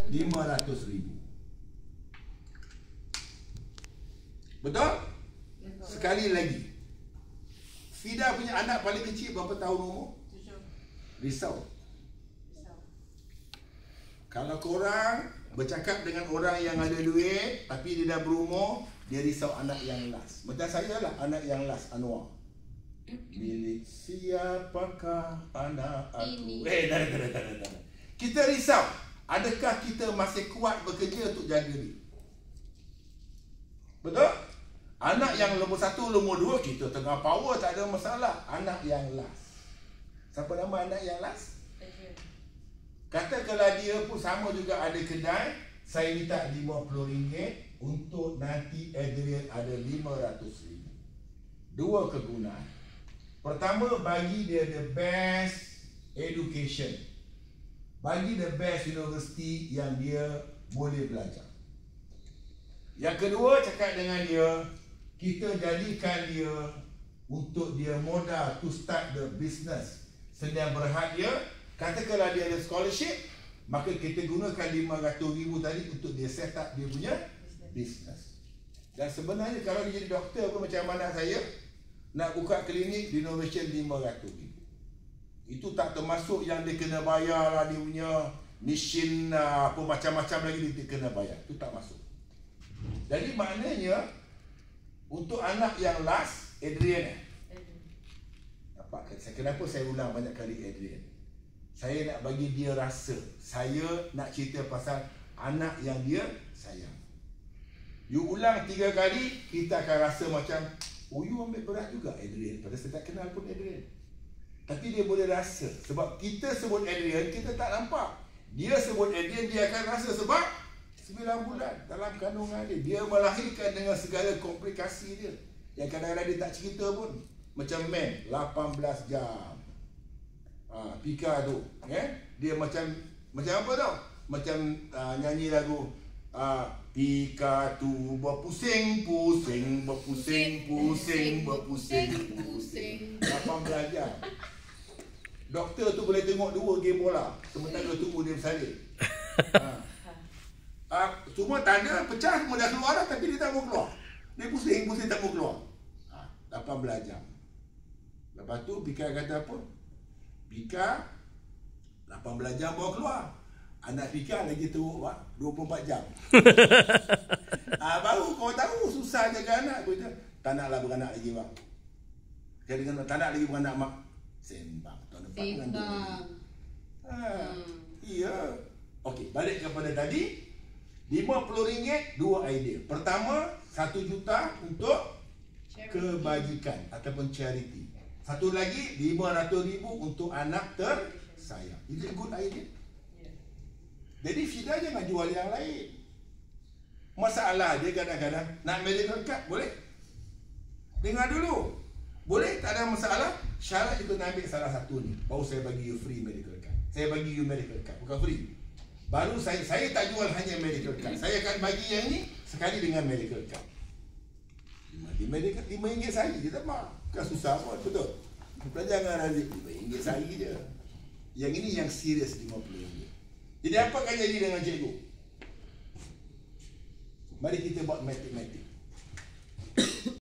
500,000. Betul? Sekali lagi, Fida punya anak paling kecil berapa tahun umur? 7. Risau. Kalau korang bercakap dengan orang yang ada duit tapi dia dah berumur, dia risau anak yang last. Macam saya lah, anak yang last, Anwar. Milik siapakah anak aku? Dah. Kita risau, adakah kita masih kuat bekerja untuk jaga dia? Betul? Anak yang nombor 1, nombor 2, kita tengah power, tak ada masalah. Anak yang last. Siapa nama anak yang last? Katakanlah dia pun sama juga ada kedai, saya minta RM50 untuk nanti Adrian ada RM500,000. Dua kegunaan. Pertama, bagi dia the best education. Bagi the best university yang dia boleh belajar. Yang kedua, cakap dengan dia, kita jadikan dia untuk dia modal to start the business. Sedia berhad dia, katakanlah dia ada scholarship, maka kita gunakan RM500,000 tadi untuk dia set up dia punya business. Dan sebenarnya kalau dia jadi doktor pun macam mana saya, nak buka klinik renovation RM500,000. Itu tak termasuk yang dia kena bayar lah, dia punya mesin apa macam-macam lagi dia kena bayar. Itu tak masuk. Jadi maknanya untuk anak yang last, Adrian kenapa saya ulang banyak kali Adrian? Saya nak bagi dia rasa, saya nak cerita pasal anak yang dia sayang. You ulang 3 kali, kita akan rasa macam, oh you ambil berat juga Adrian, padahal saya tak kenal pun Adrian. Tapi dia boleh rasa, sebab kita sebut Adrian, kita tak nampak. Dia sebut Adrian, dia akan rasa sebab 9 bulan dalam kandungan dia. Dia melahirkan dengan segala komplikasi dia, yang kadang-kadang dia tak cerita pun. Macam man, 18 jam. Pika tu, dia macam apa tau? Macam nyanyi lagu Pika tu berpusing-pusing, berpusing-pusing, berpusing-pusing 18 jam. Doktor tu boleh tengok 2 game bola sementara tunggu dia bersalin. Semua tanda pecah, semua dah keluar dah, tapi dia tak mau keluar. Dia pusing-pusing tak mau keluar. 18 jam. Lepas tu Pika kata apa? Pika 18 jam baru keluar. Anak Pika lagi teruk 24 jam. Baru kau tahu susah jaga anak. Aku kata, tak naklah beranak lagi bang. Dia dengan tak nak lagi beranak mak. Sembang. Tahun depan dengan iya. Okey, balik kepada tadi. RM50, 2 idea. Pertama, 1 juta untuk kebajikan ataupun charity. Satu lagi, RM500,000 untuk anak tersayang. Is it a good idea? Jadi Fida jangan jual yang lain. Masalah dia kadang-kadang nak medical card, boleh? Dengar dulu. Boleh, tak ada masalah. Syarat itu nak ambil salah satu ni, baru saya bagi you free medical card. Saya bagi you medical card, bukan free. Baru saya tak jual hanya medical card. Saya akan bagi yang ni sekali dengan medical card. RM5 sehari je tak mak. Bukan susah pun, betul? Jangan Razik, RM5 sehari je. Yang ini yang serius RM50. Jadi apa akan jadi dengan cikgu? Mari kita buat matematik.